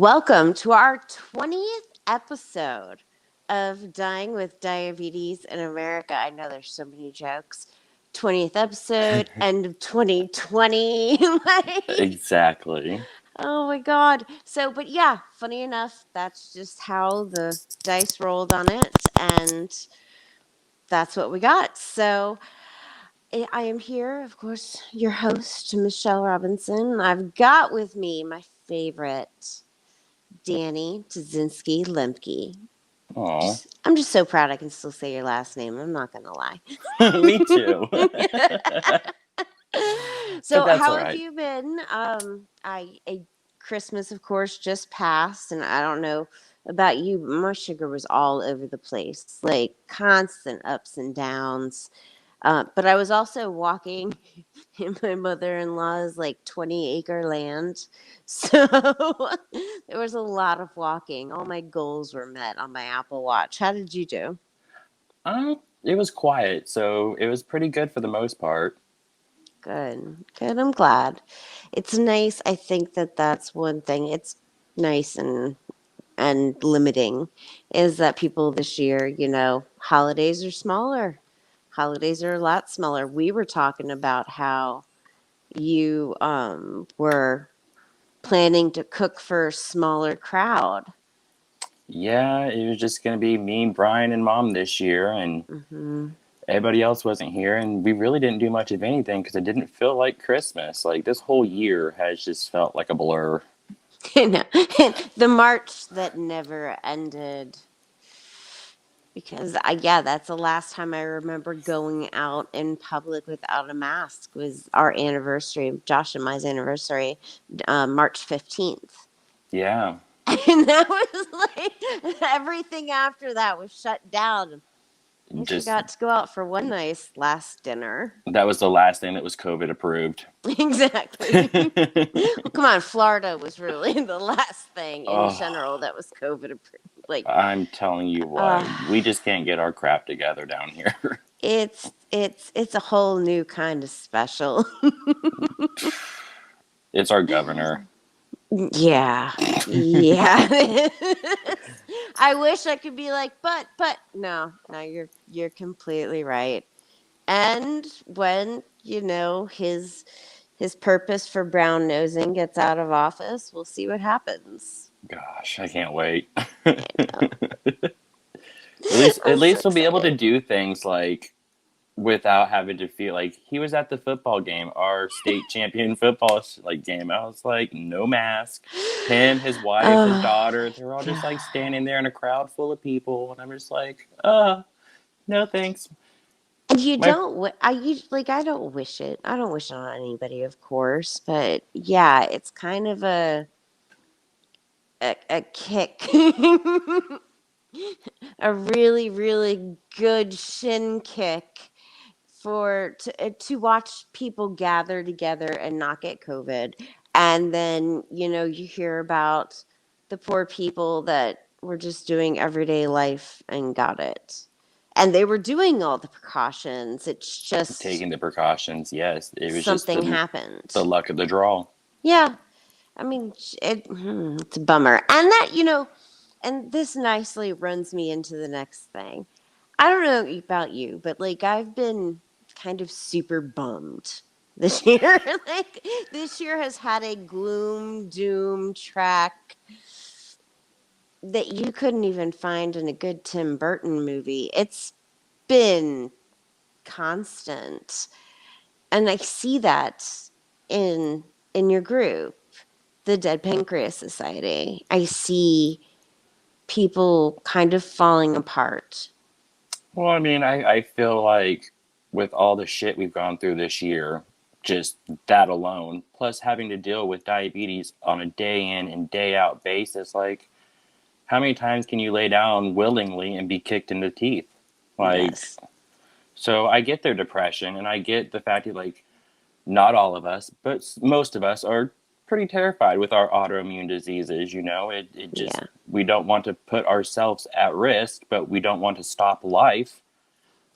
Welcome to our 20th episode of Dying with Diabetes in America. I know there's so many jokes. 20th episode, end of 2020. Exactly. Oh my God. But yeah, funny enough, that's just how the dice rolled on it. And that's what we got. I am here, of course, your host, Michelle Robinson. I've got with me my favorite, Danny Tazinski Lemke. Aw. I'm just so proud I can still say your last name. I'm not going to lie. Me too. But that's How all have right. you been? Christmas, of course, just passed, and I don't know about you, but my sugar was all over the place, like constant ups and downs. But I was also walking in my mother-in-law's like 20-acre land. So there was a lot of walking. All my goals were met on my Apple Watch. How did you do? It was quiet, so it was pretty good for the most part. Good. Good. I'm glad. It's nice. I think that that's one thing. It's nice and limiting is that people this year, holidays are smaller. Holidays are a lot smaller. We were talking about how you were planning to cook for a smaller crowd. Yeah, it was just going to be me, Brian, and Mom this year, and Hmm. everybody else wasn't here, and we really didn't do much of anything because it didn't feel like Christmas. Like, this whole year has just felt like a blur. The march that never ended. Because yeah, that's the last time I remember going out in public without a mask was our anniversary, Josh and my anniversary, March 15th. Yeah, And that was like everything after that was shut down. At least we just got to go out for one nice last dinner. that was the last thing that was COVID approved. Exactly. Well, come on, Florida was really the last thing in Oh, general that was COVID approved. Like, I'm telling you uh, what, we just can't get our crap together down here. it's a whole new kind of special. It's our governor. Yeah. Yeah. I wish I could be like, but no, you're completely right. And when, his purpose for brown nosing gets out of office, we'll see what happens. Gosh, I can't wait. I know. At I'm so least we'll be able to excited. do things like without having to feel like he was at the football game, our state champion football like game. I was like, no mask. Him, his wife, his Oh daughter, they're all just like God. standing there in a crowd full of people, and I'm just like, no thanks. And you My don't. I don't wish it. I don't wish it on anybody, of course. But yeah, it's kind of a kick, a really really good shin kick to watch people gather together and not get COVID, and then you hear about the poor people that were just doing everyday life and got it, and they were doing all the precautions. It's just taking the precautions, yes, it was just something the happened. luck of the draw. Yeah, I mean, it's a bummer. And and this nicely runs me into the next thing. I don't know about you, but like I've been kind of super bummed this year. Like this year has had a gloom, doom track that you couldn't even find in a good Tim Burton movie. It's been constant. And I see that in your group, the Dead Pancreas Society. I see people kind of falling apart. Well, I mean, I feel like with all the shit we've gone through this year, just that alone, plus having to deal with diabetes on a day in and day out basis, like, how many times can you lay down willingly and be kicked in the teeth? Like, Yes. so I get their depression, and I get the fact that, like, not all of us, but most of us are pretty terrified with our autoimmune diseases. It just, Yeah. we don't want to put ourselves at risk, but we don't want to stop life.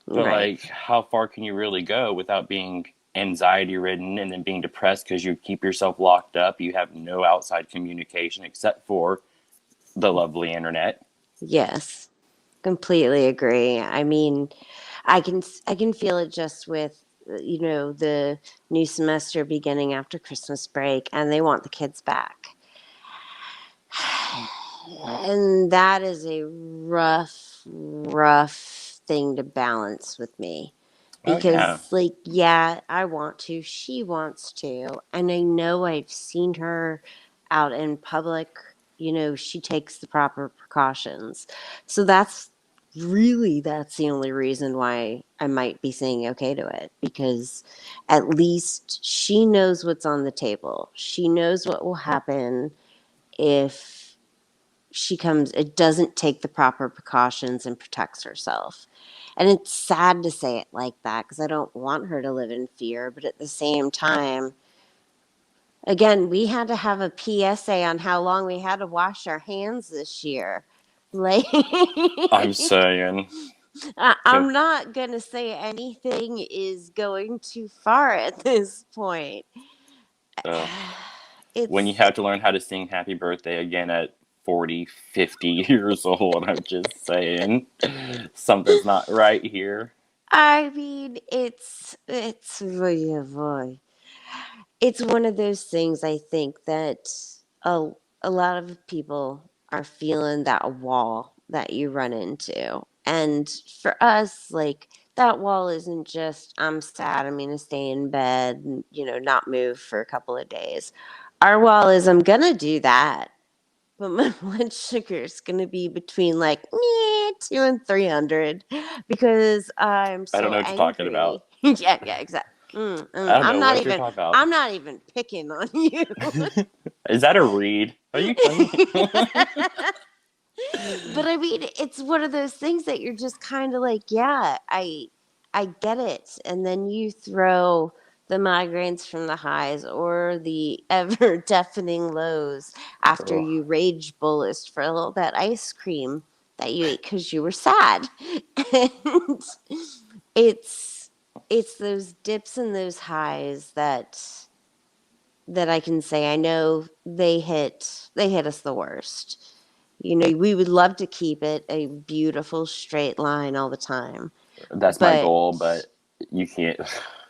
But Right. like, how far can you really go without being anxiety ridden and then being depressed because you keep yourself locked up. You have no outside communication except for the lovely internet. Yes, completely agree. I mean, I can feel it just with the new semester beginning after Christmas break, and they want the kids back. And that is a rough thing to balance with me. Oh, yeah. Because, like, yeah, I want to, she wants to. And I know I've seen her out in public. She takes the proper precautions. So that's the only reason why I might be saying okay to it. Because at least she knows what's on the table, she knows what will happen if she comes it doesn't take the proper precautions and protects herself. And it's sad to say it like that because I don't want her to live in fear, but at the same time, again, we had to have a PSA on how long we had to wash our hands this year. Like, I'm saying. I'm not going to say anything is going too far at this point. Uh, when you It's have to learn how to sing happy birthday again at 40, 50 years old, I'm just saying something's not right here. I mean, it's boy, boy. It's one of those things I think that a, a lot of people are feeling that wall that you run into. And for us, like, that wall isn't just, I'm sad, I'm going to stay in bed and, not move for a couple of days. Our wall is, I'm going to do that. But my blood sugar is going to be between like 200 and 300 because I'm I don't so know what you're talking angry. about. Yeah, yeah, exactly. I don't I'm know not what you're even. talking about. I'm not even picking on you. Is that a read? Are you? But I mean, it's one of those things that you're just kind of like, yeah, I get it. And then you throw the migraines from the highs or the ever deafening lows after Oh, you rage bullist for all that ice cream that you ate because you were sad. And it's it's those dips and those highs that I can say I know they hit us the worst. We would love to keep it a beautiful straight line all the time, that's my but, goal, but you can't.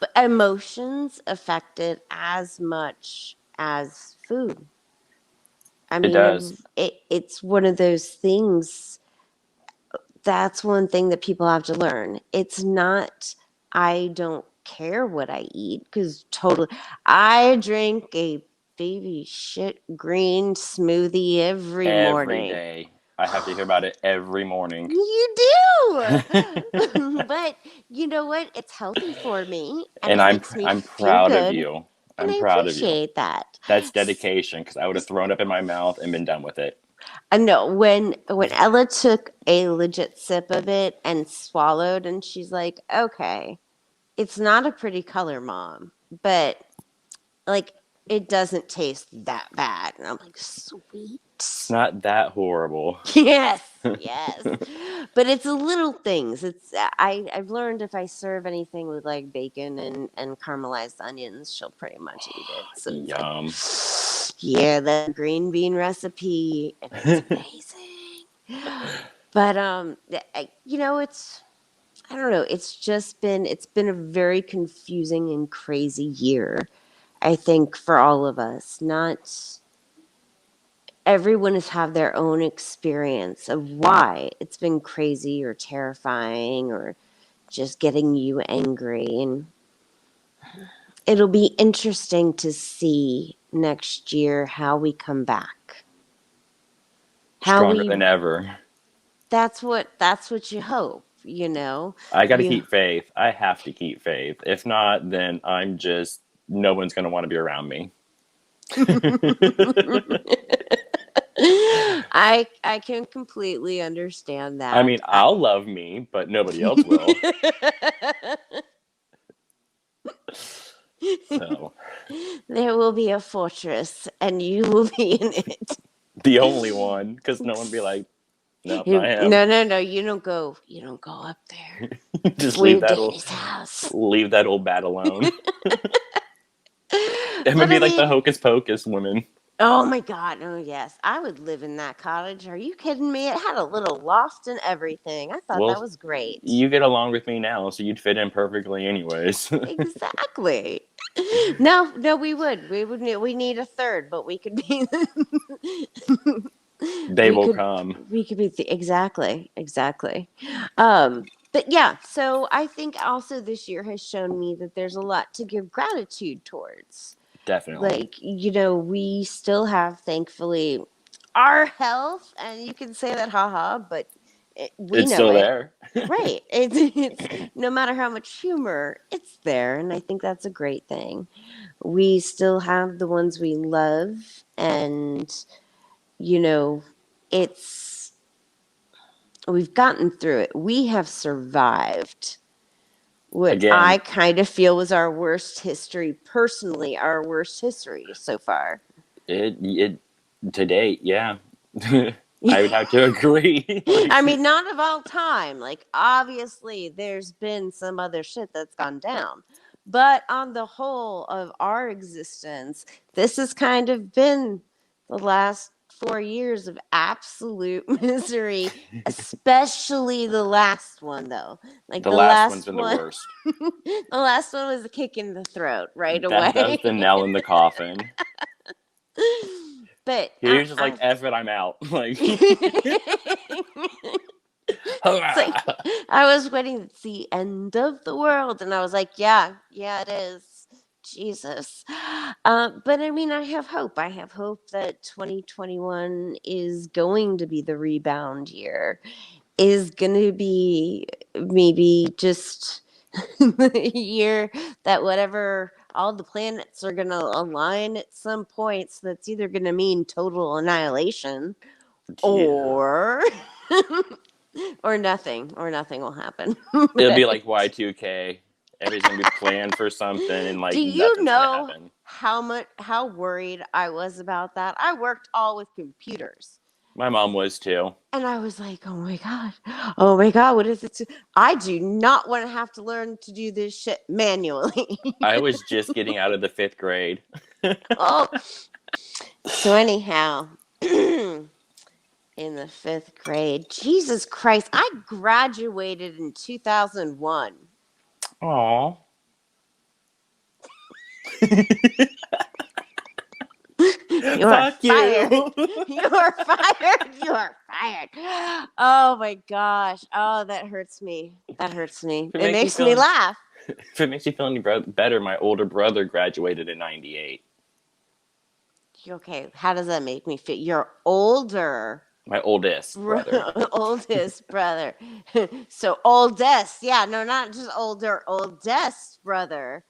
but emotions affect it as much as food. I It mean, does. it's one of those things. That's one thing that people have to learn. It's not, I don't care what I eat, because totally, I drink a baby shit green smoothie every Every morning. day. I have to hear about it every morning. You do. But you know what? It's healthy for me and And it makes me I'm feel proud of good. you. And I'm I proud of you. appreciate that. That's dedication because I would have thrown up in my mouth and been done with it. I know when Ella took a legit sip of it and swallowed, and she's like, okay, it's not a pretty color, Mom, but like it doesn't taste that bad. And I'm like, sweet. It's not that horrible. Yes, yes. But it's the little things. I've learned if I serve anything with like bacon and caramelized onions, she'll pretty much eat it. So it's like, Yum. yeah, that green bean recipe, and it's amazing. But it's, I don't know. It's been a very confusing and crazy year. I think for all of us, not everyone has had their own experience of why it's been crazy or terrifying or just getting you angry. And it'll be interesting to see next year how we come back. How Stronger we than ever. that's what you hope, I got to you keep faith. I have to keep faith. If not, then no one's going to want to be around me. I can completely understand I mean, that. I'll love me, but nobody else will. So, There will be a fortress and you will be in it. the only one, because no one will be like, Nope, not him. No, no, no. You don't go. You don't go up there. Just Weird Daddy's house. leave that old bat alone. It would But I be like the mean, Hocus Pocus woman. oh my God. Oh, yes. I would live in that cottage. Are you kidding me? It had a little loft and everything. I thought that Well, was great. you get along with me now, so you'd fit in perfectly, anyways. Exactly. No, no, we would. We need a third, but we could be They we will could come. we could be exactly, exactly. But yeah, so I think also this year has shown me that there's a lot to give gratitude towards. Definitely. Like, we still have, thankfully, our health, and you can say that, haha, but we It's know still it. there. Right. It's no matter how much humor, it's there. And I think that's a great thing. We still have the ones we love. And, you know, it's, we've gotten through it. We have survived what Again, I kind of feel was our worst history, personally, our worst history so far. it to date, yeah. I would have to agree. I Like, mean, not of all time. Like, obviously, there's been some other shit that's gone down. But on the whole of our existence, this has kind of been the last 4 years of absolute misery, especially the last one, though. Like, the the last one's last been the one, worst. the last one was a kick in the throat right That was away. the nail in the coffin. But He was just like, F it, I'm out. Like, It's like hurrah! I was waiting. It's the end of the world, and I was like, "Yeah, yeah, it is." Jesus, but I mean, I have hope. I have hope that 2021 is going to be the rebound year. Is going to be maybe just the year that whatever all the planets are going to align at some point. So that's either going to mean total annihilation Yeah. or or nothing will happen. It'll be But like Y2K. Everything's gonna be planned for something and do like you nothing's gonna know happen. how worried I was about that? I worked all with computers. My mom was too. And I was like, oh my God. Oh my God. What is it? I do not want to have to learn to do this shit manually. I was just getting out of the 5th grade. Oh. So, anyhow, in the fifth grade, Jesus Christ, I graduated in 2001. Aw. You are Fuck fired. you. You are fired. You are fired. Oh my gosh. Oh, that hurts me. That hurts me. If it It makes you makes me feel laugh. if it makes you feel any better, my older brother graduated in '98. Okay, how does that make me feel? You're older. My oldest brother. Oldest brother. So oldest. Yeah, no, not just older, oldest brother.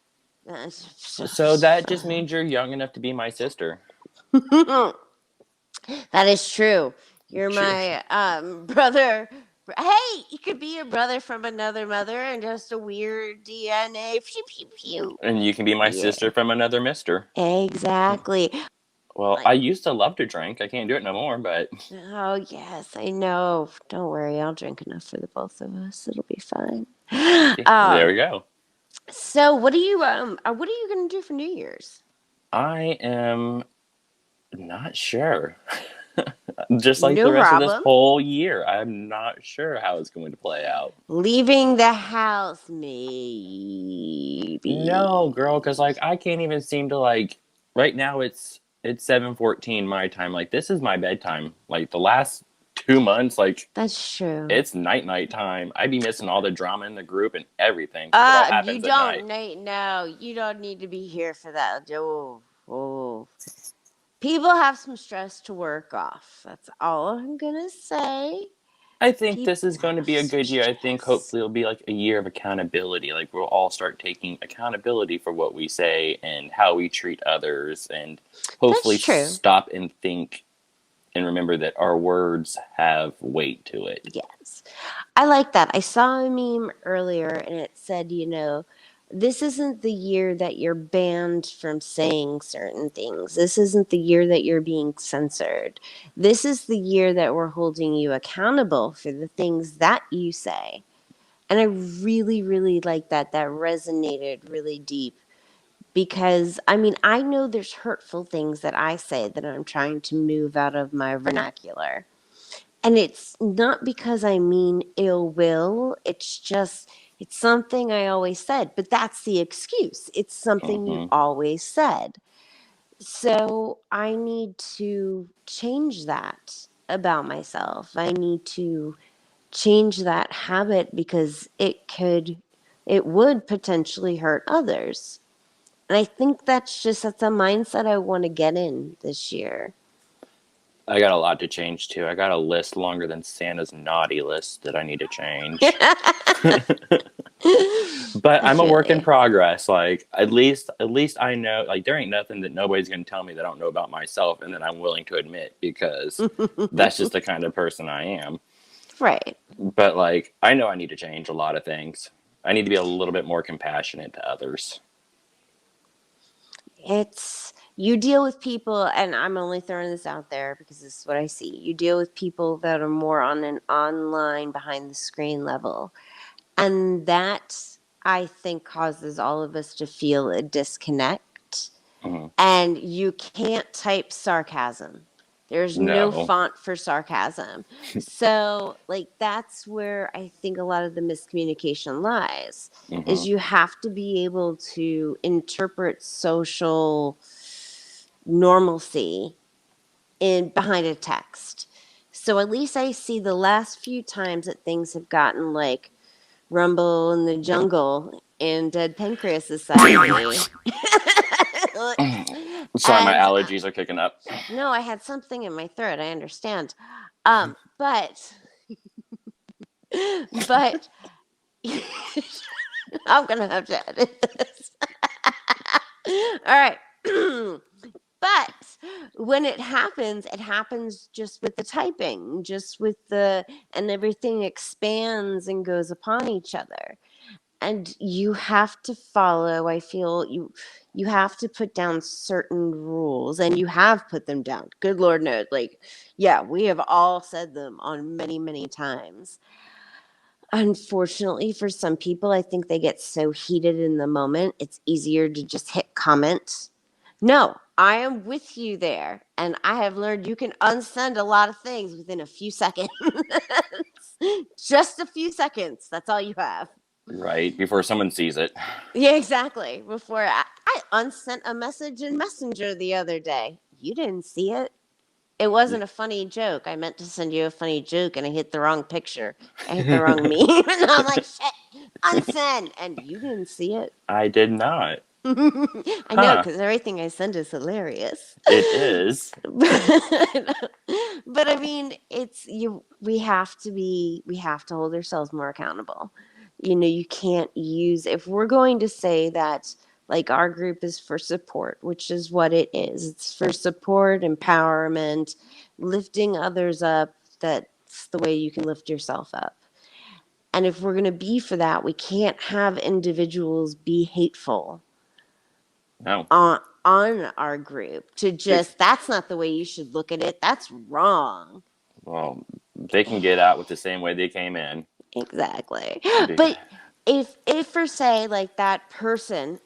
So that just means you're young enough to be my sister. That is true. You're Sure. my brother. Hey, you could be your brother from another mother and just a weird DNA. Pew, pew, pew. And you can be my Yeah, sister from another mister. exactly. Well, Like, I used to love to drink. I can't do it no more, but oh, yes, I know. Don't worry. I'll drink enough for the both of us. It'll be fine. yeah, there we go. So what are you going to do for New Year's? I am not sure. Just like the No rest of this problem. whole year, I'm not sure how it's going to play out. Leaving the house, maybe. No, girl, because like I can't even seem to like. Right now, it's 7:14 my time. Like this is my bedtime. Like the last 2 months, like That's true. it's night time. I'd be missing all the drama in the group and everything because it all You happens at don't night. need, no, you don't need to be here for that. Oh, oh. People have some stress to work off. That's all I'm gonna say. I think People this is going to have be a some good year. I think stress. hopefully it'll be like a year of accountability. Like we'll all start taking accountability for what we say and how we treat others, and hopefully That's true. stop and think and remember that our words have weight to it. Yes. I like that. I saw a meme earlier and it said, this isn't the year that you're banned from saying certain things. This isn't the year that you're being censored. This is the year that we're holding you accountable for the things that you say. And I really, really like that. That resonated really deep because I mean, I know there's hurtful things that I say that I'm trying to move out of my vernacular. And it's not because I mean ill will, it's just, it's something I always said, but that's the excuse. It's something you Hmm. always said. So I need to change that about myself. I need to change that habit because it would potentially hurt others. And I think that's a mindset I want to get in this year. I got a lot to change too. I got a list longer than Santa's naughty list that I need to change. But I I'm a feel work in you. progress. Like at least I know, like there ain't nothing that nobody's gonna tell me that I don't know about myself and that I'm willing to admit, because that's just the kind of person I am. Right. But like I know I need to change a lot of things. I need to be a little bit more compassionate to others. It's you deal with people, and I'm only throwing this out there because this is what I see. You deal with people that are more on an online behind the screen level. And that I think causes all of us to feel a disconnect. Hmm. And you can't type sarcasm. There's no No. font for sarcasm. So, like, that's where I think a lot of the miscommunication lies Hmm. is you have to be able to interpret social normalcy in behind a text. So at least I see the last few times that things have gotten like Rumble in the Jungle and Dead Pancreas Society. Sorry, my and allergies are kicking up. no, I had something in my throat. I understand. But but I'm gonna have to edit this. All right. But when it happens just with the typing, just with the, and everything expands and goes upon each other. And you have to follow, I feel you have to put down certain rules, and you have put them down. Good Lord knows. Like, yeah, we have all said them on many, many times. Unfortunately, for some people, I think they get so heated in the moment, it's easier to just hit comment. No, I am with you there. And I have learned you can unsend a lot of things within a few seconds. Just a few seconds. That's all you have. Right before someone sees it. Yeah, exactly. Before I unsent a message in Messenger the other day. You didn't see it. It wasn't a funny joke. I meant to send you a funny joke and I hit the wrong picture. I hit the wrong meme. And I'm like, shit, unsend. And you didn't see it. I did not. I know, Huh. because everything I send is hilarious. It is. But I mean, it's you. We have to hold ourselves more accountable. You know, you can't use, if we're going to say that like our group is for support, which is what it is. It's for support, empowerment, lifting others up. That's the way you can lift yourself up. And if we're going to be for that, we can't have individuals be hateful No. on our group to Bef- just, that's not the way you should look at it, that's wrong. well, they can get out with the same way they came in. Exactly. Be- But if for say like that person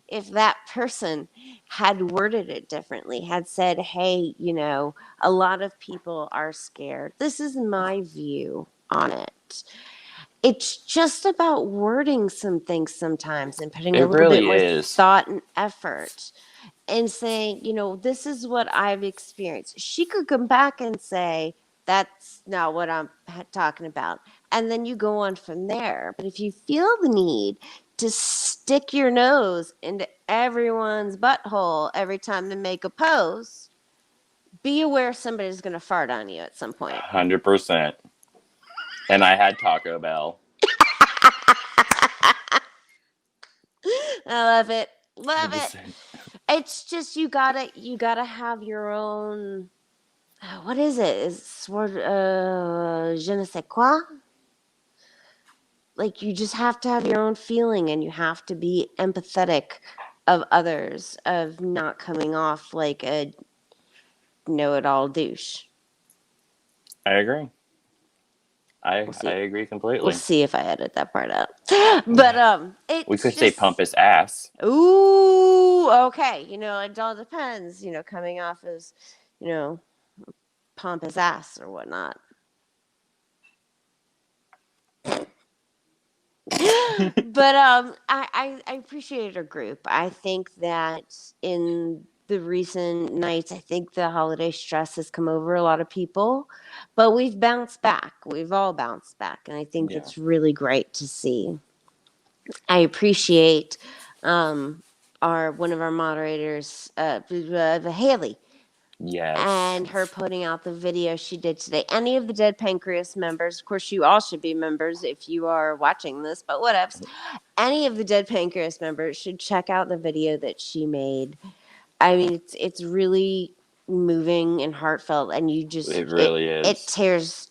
if that person had worded it differently, had said, hey, you know, a lot of people are scared, this is my view on it. It's just about wording some things sometimes and putting a It little bit really more is. thought and effort and saying, you know, this is what I've experienced. She could come back and say, that's not what I'm talking about. And then you go on from there. But if you feel the need to stick your nose into everyone's butthole every time they make a post, be aware somebody's going to fart on you at some point. 100%. And I had Taco Bell. I love it. I Love it. just, It's just you gotta have your own, what is it? Is word je ne sais quoi? like you just have to have your own feeling and you have to be empathetic of others, of not coming off like a know-it-all douche. I agree. We'll I see. agree We'll completely. see if I edit that part out. But We it's could say pump just his ass. ooh, okay. It all depends. Coming off as, you know, pompous ass or whatnot. But I appreciated our group. I think that in the recent nights, I think the holiday stress has come over a lot of people, but we've bounced back. We've all bounced back, and I think Yeah. that's really great to see. I appreciate our one of our moderators, Haley, Yes. and her putting out the video she did today. Any of the Dead Pancreas members, of course, you all should be members if you are watching this, but whatevs. Any of the Dead Pancreas members should check out the video that she made. I mean, it's really moving and heartfelt, and you It just really it is. tears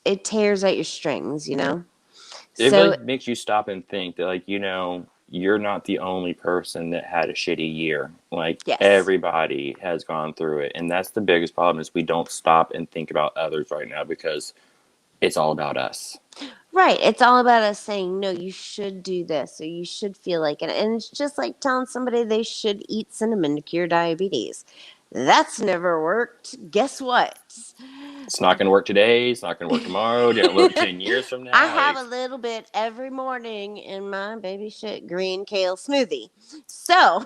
at your strings. It So really makes you stop and think that, like, you're not the only person that had a shitty year. Like, yes. everybody has gone through it. And that's the biggest problem is we don't stop and think about others right now because it's all about us. Right. It's all about us saying, no, you should do this or you should feel like it. And it's just like telling somebody they should eat cinnamon to cure diabetes. That's never worked. Guess what? It's not going to work today. It's not going to work tomorrow. Didn't work 10 years from I now. have Like, a little bit every morning in my baby shit green kale smoothie. So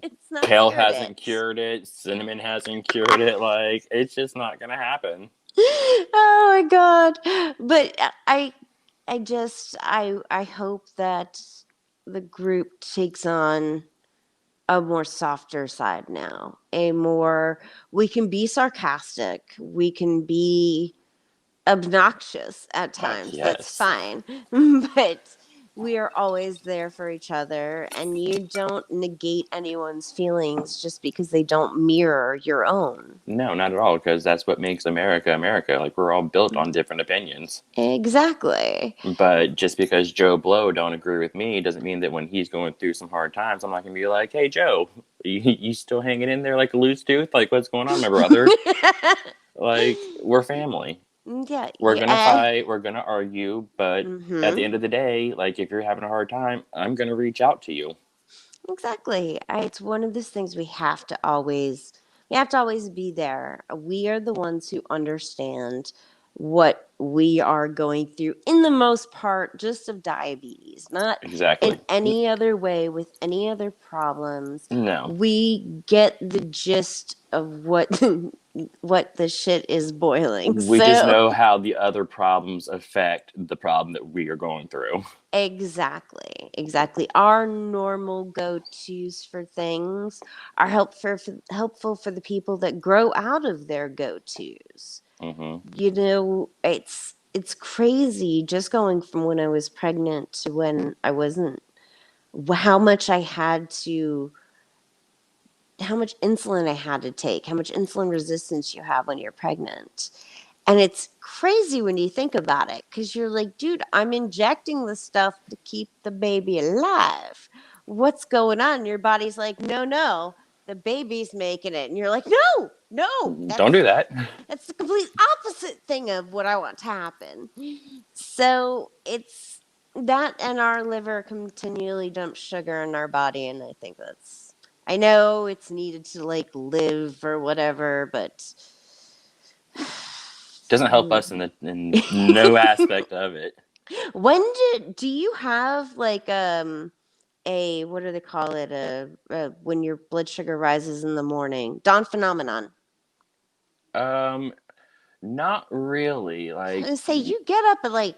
it's not kale cured hasn't it. cured it. Cinnamon hasn't cured it. Like, it's just not going to happen. Oh my god. But I hope that the group takes on a more softer side now. A more We can be sarcastic, we can be obnoxious at times. That's Yes. fine. But we are always there for each other, and you don't negate anyone's feelings just because they don't mirror your own. No, not at all, because that's what makes America America. Like, we're all built on different opinions. Exactly. But just because Joe Blow don't agree with me doesn't mean that when he's going through some hard times, I'm not gonna be like, "Hey, Joe, you still hanging in there like a loose tooth? Like, what's going on, my brother?" Like, we're family. Yeah, We're gonna yeah. fight. We're gonna argue. But at the Mm-hmm. end of the day, like, if you're having a hard time, I'm gonna reach out to you. Exactly. It's one of those things we have to always be there. We are the ones who understand what we are going through in the most part just of diabetes, not in Exactly. any other way with any other problems. No, We get the gist of what what the shit is boiling. we just So know how the other problems affect the problem that we are going through. exactly, exactly. Our normal go-tos for things are helpful for the people that grow out of their go-tos. Hmm. It's crazy just going from when I was pregnant to when I wasn't. How much I had to, how much insulin I had to take, how much insulin resistance you have when you're pregnant. And it's crazy when you think about it because you're like, dude, I'm injecting the stuff to keep the baby alive. What's going on? Your body's like, no, no, the baby's making it. And you're like, no, no, Don't do that. that's the complete opposite thing of what I want to happen. So it's that, and our liver continually dumps sugar in our body. And I think I know it's needed to like live or whatever, but Doesn't help us in no aspect of it. when do you have like a what do they call it, when your blood sugar rises in the morning, dawn phenomenon? Um, Not really. I was Like, gonna say you get up at like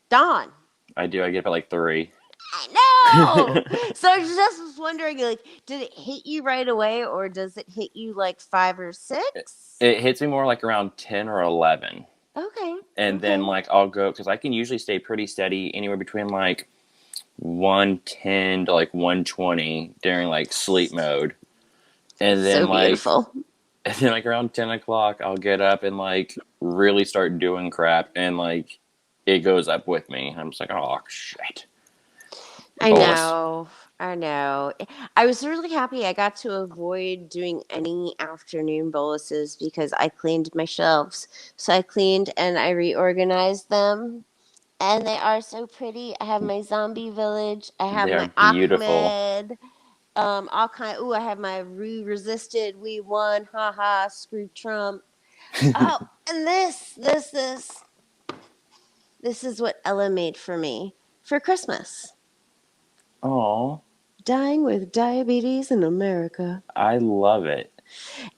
dawn. I do. I get up at like 3. I know. So I just was wondering, like, did it hit you right away, or does it hit you like 5 or 6? It hits me more like around 10 or 11. Okay, And then, okay. like, I'll go, because I can usually stay pretty steady anywhere between like 110 to like 120 during like sleep mode. And then, So like, beautiful. and then, like, around 10 o'clock, I'll get up and like really start doing crap. And like, it goes up with me. I'm just like, oh shit, I bolus. know. I know. I was really happy I got to avoid doing any afternoon boluses because I cleaned my shelves. So I cleaned and I reorganized them. And they are so pretty. I have my zombie village. I have They my are beautiful. Ahmed. All kind. Ooh, I have my we resisted, we won, haha, screw Trump. Oh, and this is what Ella made for me for Christmas. Oh, Dying with diabetes in America. I love it.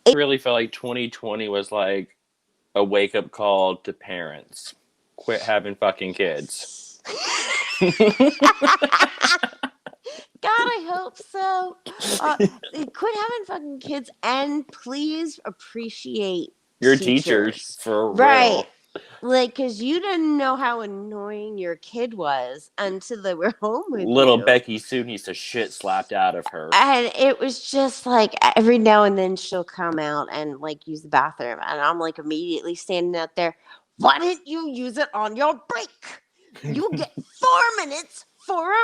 I really felt like 2020 was like a wake up call to parents. Quit having fucking kids. Yes. God, I hope so. Uh, Quit having fucking kids and please appreciate Your teachers, teachers. for Right. real. Like, because you didn't know how annoying your kid was until they were home with Little you. Becky soon needs the shit slapped out of her. And it was just like every now and then she'll come out and like use the bathroom. And I'm like immediately standing out there. Why didn't you use it on your break? You get 4 minutes for a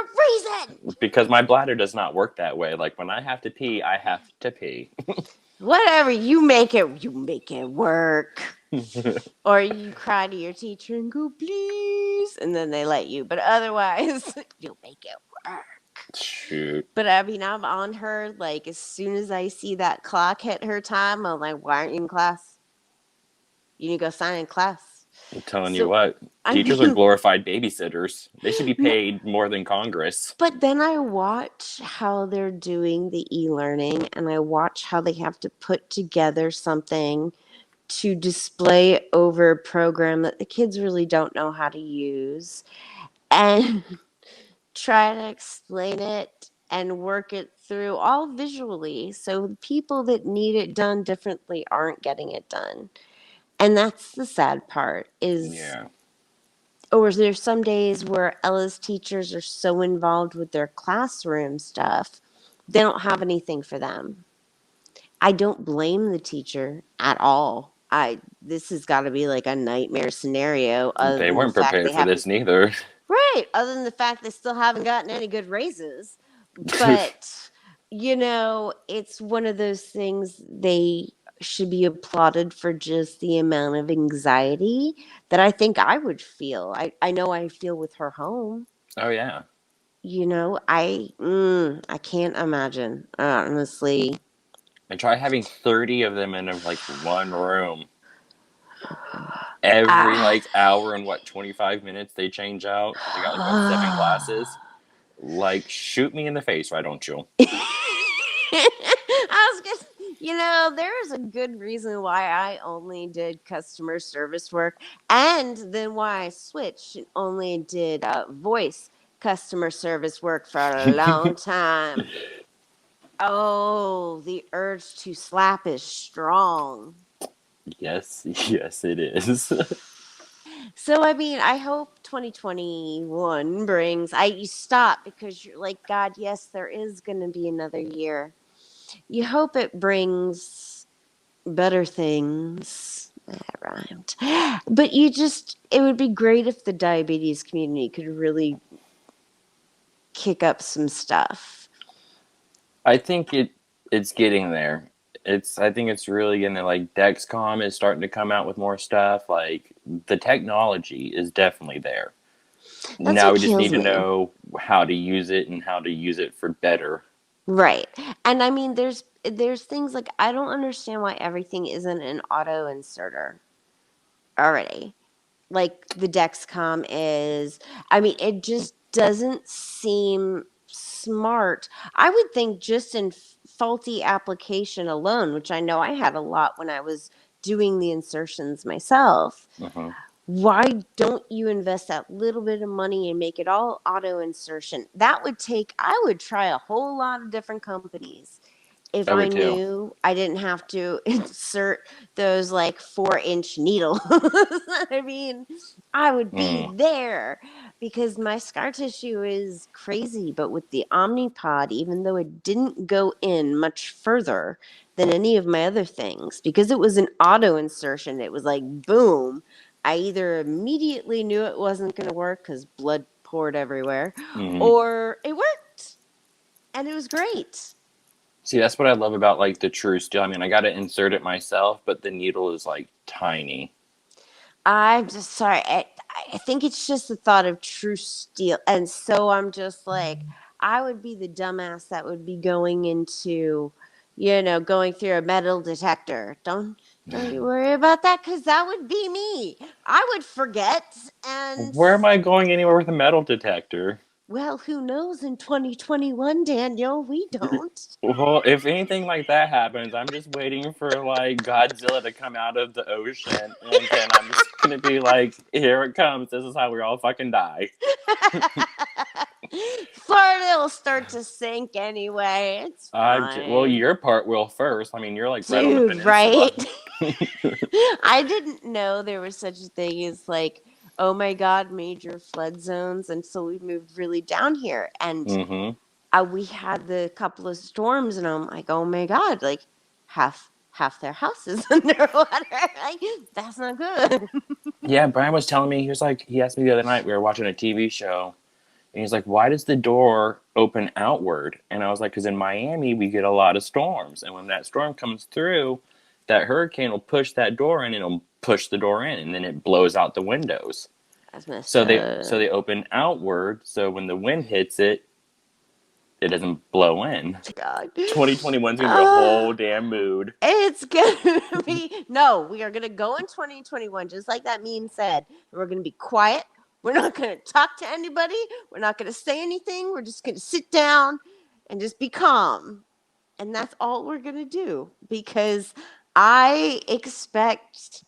reason. Because my bladder does not work that way. Like when I have to pee, I have to pee. Whatever, you make it work. Or you cry to your teacher and go, please, and then they let you. But otherwise, you'll make it work. Shoot. But I mean, I'm on her like as soon as I see that clock hit her time, I'm like, why aren't you in class? You need to go sign in class. I'm telling you So, what, I teachers are mean, glorified babysitters. They should be paid more than Congress. but then I watch how they're doing the e learning and I watch how they have to put together something to display over a program that the kids really don't know how to use and try to explain it and work it through all visually so the people that need it done differently aren't getting it done. And that's the sad part is Yeah. or is there some days where Ella's teachers are so involved with their classroom stuff they don't have anything for them. I don't blame the teacher at all. I This has got to be like a nightmare scenario other They than the weren't fact prepared they for haven't. this neither. Right. Other than the fact they still haven't gotten any good raises. But, it's one of those things they should be applauded for just the amount of anxiety that I think I would feel. I know I feel with her home. Oh, yeah. I can't imagine, honestly. And try having 30 of them in like one room. Every Ah. like hour and what, 25 minutes they change out because they got like what, seven classes. Like, shoot me in the face, why don't you? I was just, there is a good reason why I only did customer service work, and then why I switched and only did voice customer service work for a long time. Oh, the urge to slap is strong. Yes, yes, it is. So I mean, I hope 2021 brings. You stop because you're like, God, yes, there is going to be another year. You hope it brings better things. That rhymed. But it would be great if the diabetes community could really kick up some stuff. I think it's getting there. I think it's really getting there. Like Dexcom is starting to come out with more stuff. Like the technology is definitely there. That's Now what we just need kills to me. know how to use it and how to use it for better. Right. And I mean, there's things like I don't understand why everything isn't an auto inserter already. Like the Dexcom is. I mean, it just doesn't seem smart. I would think just in faulty application alone, which I know I had a lot when I was doing the insertions myself. Hmm. Why don't you invest that little bit of money and make it all auto insertion? I would try a whole lot of different companies if I I would too. knew I didn't have to insert those like 4-inch needles. I mean, I would be Mm. there because my scar tissue is crazy. But with the Omnipod, even though it didn't go in much further than any of my other things, because it was an auto insertion, it was like boom. I either immediately knew it wasn't going to work because blood poured everywhere, Hmm. or it worked and it was great. See, that's what I love about like the True Steel. I mean, I got to insert it myself, but the needle is like tiny. I'm just sorry. I think it's just the thought of true steel. And so I'm just like, I would be the dumbass that would be going into, going through a metal detector. Don't you worry about that because that would be me. I would forget. And, Where am I going anywhere with a metal detector? well, who knows in 2021, Daniel? We don't. Well, if anything like that happens, I'm just waiting for like Godzilla to come out of the ocean, and then I'm just gonna be like, "Here it comes. This is how we all fucking die." Florida will start to sink anyway. It's Well, fine. your part will first. I mean, you're like right on the Dude, right? peninsula. I didn't know there was such a thing as like, oh my God, major flood zones. And so we moved really down here. And Hmm. we had the couple of storms, and I'm like, oh my God, like half their houses underwater. Like, that's not good. Yeah, Brian was telling me he asked me the other night. We were watching a TV show, and he's like, "Why does the door open outward?" And I was like, "Because in Miami we get a lot of storms, and when that storm comes through, that hurricane will push that door in, and it'll push the door in, and then it blows out the windows. That's messed So they up. open outward, so when the wind hits it, it doesn't blow in. God. 2021 is gonna be a Uh, whole damn mood. It's gonna be no. We are gonna go in 2021, just like that meme said. We're gonna be quiet. We're not gonna talk to anybody. We're not gonna say anything. We're just gonna sit down and just be calm. And that's all we're gonna do because I expect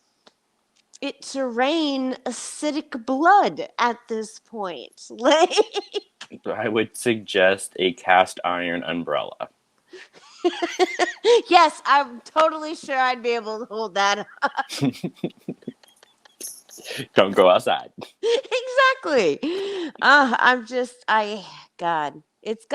it to rain acidic blood at this point. Like, I would suggest a cast iron umbrella. yes, I'm totally sure I'd be able to hold that. Don't go outside. Exactly. God,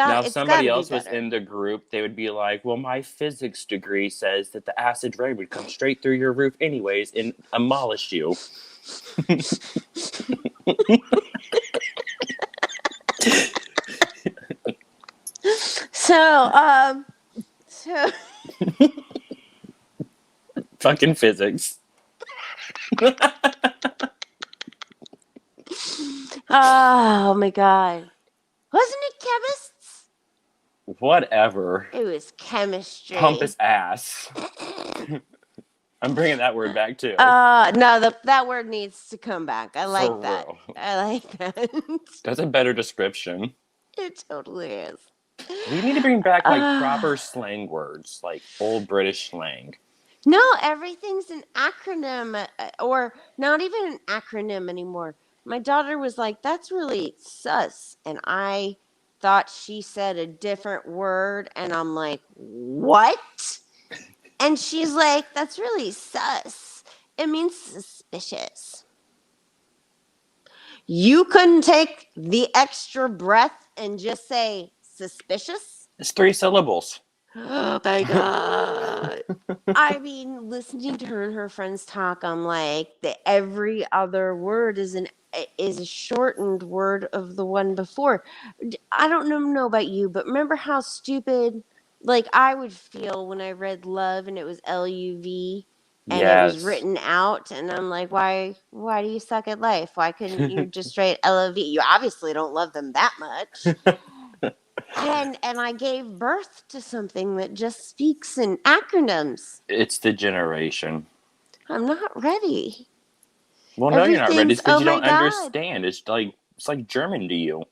Now, if it's got somebody to be else was better. in the group, they would be like, "Well, my physics degree says that the acid rain would come straight through your roof anyways and demolish you." So, so, Fucking physics. oh my God, wasn't it chemists? Whatever. It was Pompous chemistry. ass. I'm bringing that word back too. No, that word needs to come back. I For like that. real. I like that. That's a better description. It totally is. We need to bring back like Uh, proper slang words, like old British slang. No, everything's an acronym, or not even an acronym anymore. My daughter was like, "That's really sus," and I thought she said a different word, and I'm like, "What?" And she's like, "That's really sus. It means suspicious." You couldn't take the extra breath and just say suspicious? It's three syllables. Oh my God. I mean, listening to her and her friends talk, I'm like, the every other word is a shortened word of the one before. I don't know about you, but remember how stupid like I would feel when I read love and it was LUV and it was Yes. written out and I'm like, why do you suck at life? Why couldn't you just write LOV? You obviously don't love them that much. And I gave birth to something that just speaks in acronyms. It's the generation. I'm not ready. Well, no, you're not ready Everything's, because oh you my don't God. understand. It's like German to you.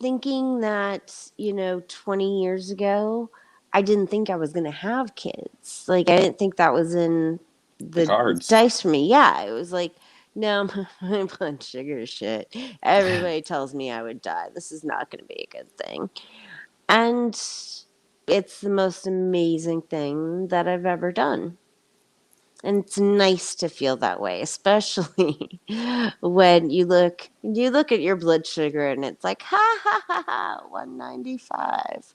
Thinking that, 20 years ago, I didn't think I was going to have kids. Like, I didn't think that was in The the cards. dice for me. Yeah, it was like, no, my blood sugar shit. Everybody tells me I would die. This is not going to be a good thing. And it's the most amazing thing that I've ever done. And it's nice to feel that way, especially when you look at your blood sugar and it's like ha ha ha ha 195.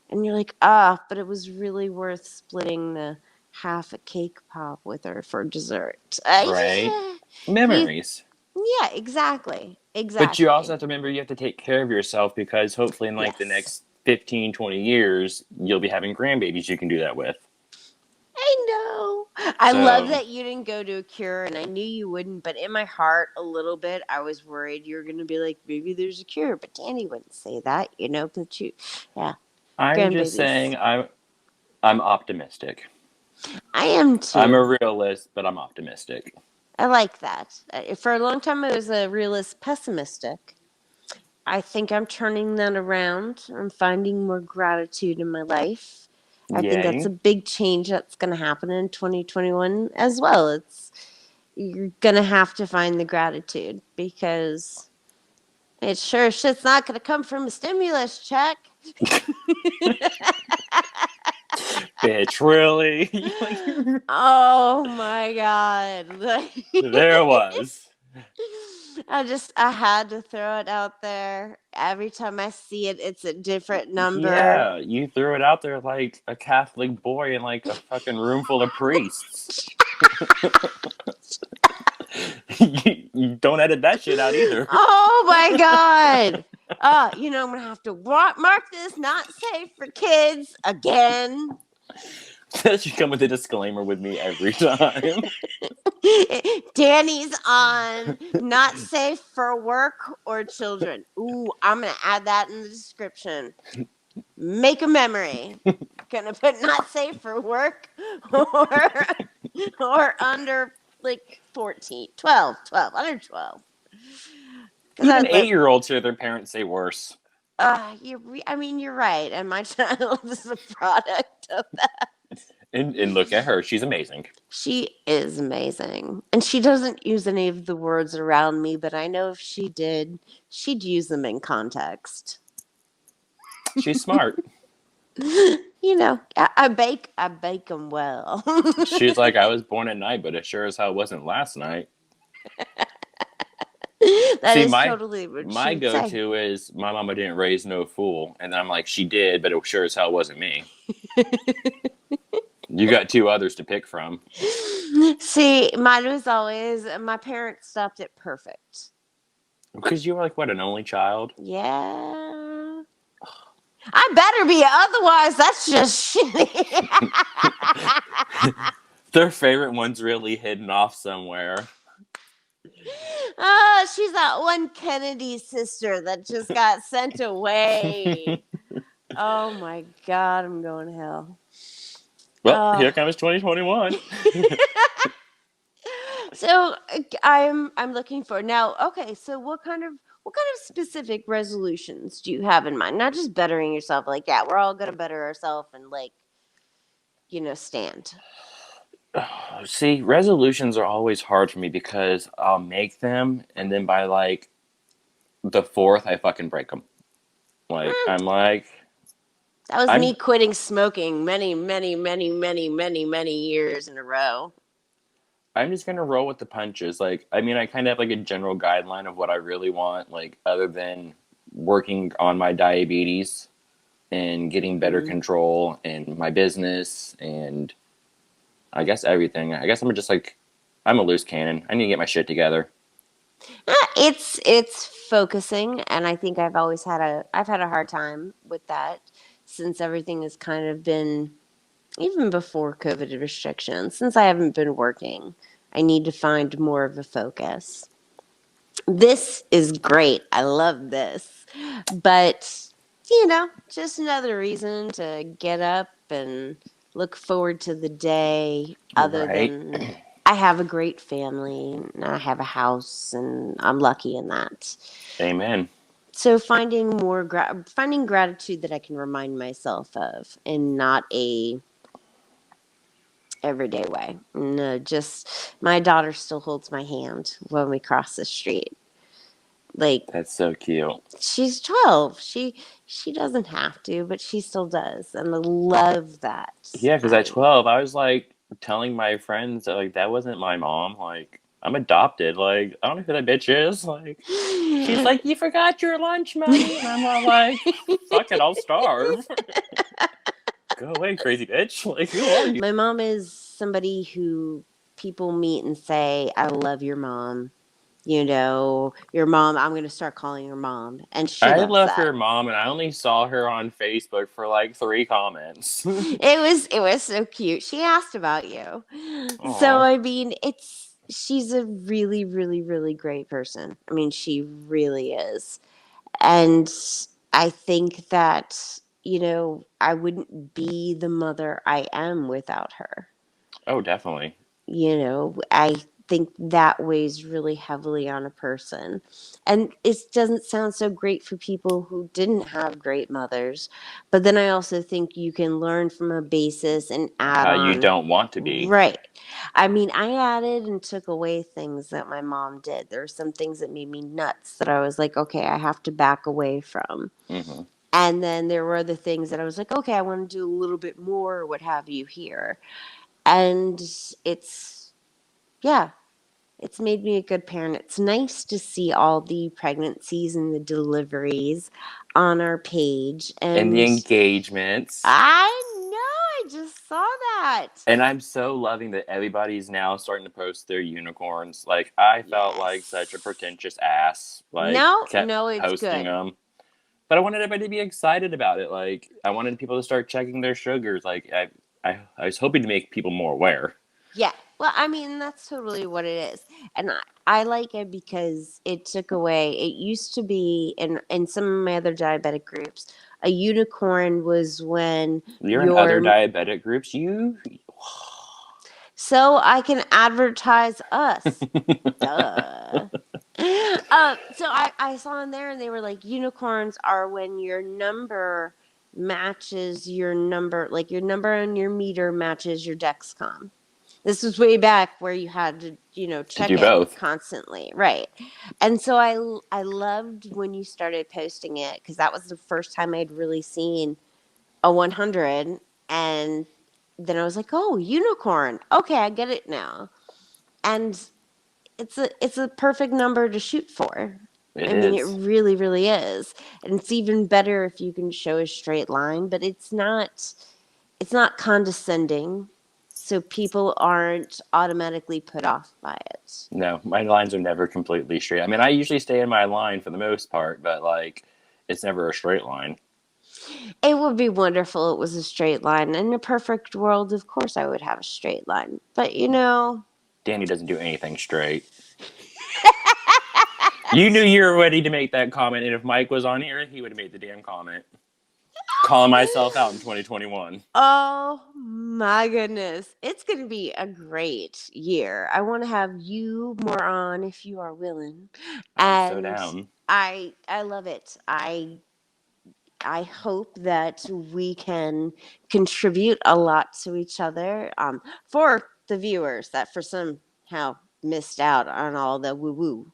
And you're like, but it was really worth splitting the half a cake pop with her for dessert. Right? You, Memories. yeah, exactly. But you also Exactly. have to remember you have to take care of yourself because hopefully in like the Yes. next 15, 20 years, you'll be having grandbabies you can do that with. I know. I love So that you didn't go to a cure, and I knew you wouldn't, but in my heart, a little bit, I was worried you were going to be like, maybe there's a cure. But Danny wouldn't say that, but yeah, I'm just grandbabies. saying I'm optimistic. I am I'm too. a realist, but I'm optimistic. I like that. For a long time, I was a realist pessimistic. I think I'm turning that around. I'm finding more gratitude in my life. I think that's a Yay. big change that's going to happen in 2021 as well. You're going to have to find the gratitude because it sure shit's not going to come from a stimulus check. Bitch, really? Like Oh my god. there was. I had to throw it out there. Every time I see it, it's a different number. Yeah, you threw it out there like a Catholic boy in like a fucking room full of priests. You don't edit that shit out either. Oh my god. I'm gonna have to mark this not safe for kids again. That should come with a disclaimer with me every time. Danny's on not safe for work or children. Ooh, I'm gonna add that in the description. Make a memory. Gonna put not safe for work or under like 14, 12, 12, under 12. Because Even I that 8-year-olds hear their parents say worse. I mean, you're right, and my child is a product of that. And look at her, she's amazing. She is amazing, and she doesn't use any of the words around me, but I know if she did, she'd use them in context. She's smart. I bake them well. She's like, I was born at night, but it sure as hell wasn't last night. That See, is my totally what she my would say. go-to is my mama didn't raise no fool, and then I'm like, she did, but it sure as hell wasn't me. You got two others to pick from. See, mine was always my parents stopped it perfect. Because you were like, what, an only child? Yeah. I better be, otherwise that's just shitty. Their favorite one's really hidden off somewhere. Oh, she's that one Kennedy sister that just got sent away. Oh my god, I'm going to hell. Well, here Oh. comes 2021. So I'm looking for now. Okay, so what kind of specific resolutions do you have in mind? Not just bettering yourself, like yeah, we're all gonna better ourselves and like stand. See, resolutions are always hard for me because I'll make them, and then by like the fourth, I fucking break them. Like, Mm, I'm like, that was me I'm quitting smoking many, many, many, many, many, many years in a row. I'm just gonna roll with the punches. Like, I mean, I kind of have like a general guideline of what I really want, like, other than working on my diabetes and getting better Mm. control in my business and I guess everything. I guess I'm just like, I'm a loose cannon. I need to get my shit together. It's focusing, and I think I've had a hard time with that since everything has kind of been even before COVID restrictions. Since I haven't been working, I need to find more of a focus. This is great. I love this, but just another reason to get up and look forward to the day. Other Right. than I have a great family, and I have a house, and I'm lucky in that. Amen. So finding gratitude that I can remind myself of, and not a everyday way. No, just my daughter still holds my hand when we cross the street. Like That's so cute. she's 12. She doesn't have to, but she still does, and I love that. Yeah, because at 12, I was like telling my friends that like that wasn't my mom. Like I'm adopted. Like I don't know who that bitch is. Like she's like, you forgot your lunch money, and I'm all like, fuck it, I'll starve. Go away, crazy bitch. Like who are you? My mom is somebody who people meet and say, I love your mom. You know, your mom, I'm going to start calling her mom. And she I loves love that. your mom, and I only saw her on Facebook for like 3 comments. It was so cute. She asked about you. So Aw. I mean, she's a really, really, really great person. I mean, she really is. And I think that, I wouldn't be the mother I am without her. Oh, definitely. I think that weighs really heavily on a person. And it doesn't sound so great for people who didn't have great mothers. But then I also think you can learn from a basis and add How you on. don't want to be. Right. I mean, I added and took away things that my mom did. There were some things that made me nuts that I was like, okay, I have to back away from. Hmm. And then there were other things that I was like, okay, I want to do a little bit more, or what have you here. And it's, yeah, it's made me a good parent. It's nice to see all the pregnancies and the deliveries on our page. And the And engagements. I know, I just saw that. And I'm so loving that everybody's now starting to post their unicorns. Like, I felt like such a Yes. pretentious ass, like, No, kept no, it's posting good. them. But I wanted everybody to be excited about it. Like, I wanted people to start checking their sugars. Like, I was hoping to make people more aware. Yeah. Well, I mean, that's totally what it is. And I like it because it took away, it used to be in some of my other diabetic groups, a unicorn was when You're in other your, diabetic groups. You. so I can advertise us. Duh. So I saw in there and they were like, unicorns are when your number matches your number, like your number on your meter matches your Dexcom. This was way back where you had to, To check do it both. constantly, right? And so I loved when you started posting it because that was the first time I'd really seen a 100, and then I was like, oh, unicorn. Okay, I get it now. And it's a perfect number to shoot for. It I mean, it is. really, really is. And it's even better if you can show a straight line, but it's not condescending, so people aren't automatically put off by it. No, my lines are never completely straight. I mean, I usually stay in my line for the most part, but like, it's never a straight line. It would be wonderful it was a straight line. In a perfect world, of course, I would have a straight line. But Danny doesn't do anything straight. You knew you were ready to make that comment, and if Mike was on here, he would have made the damn comment. Calling myself out in 2021. Oh my goodness. It's going to be a great year. I want to have you more on if you are willing. I'm so And down. I love it. I hope that we can contribute a lot to each other, for the viewers that for somehow missed out on all the woo woo.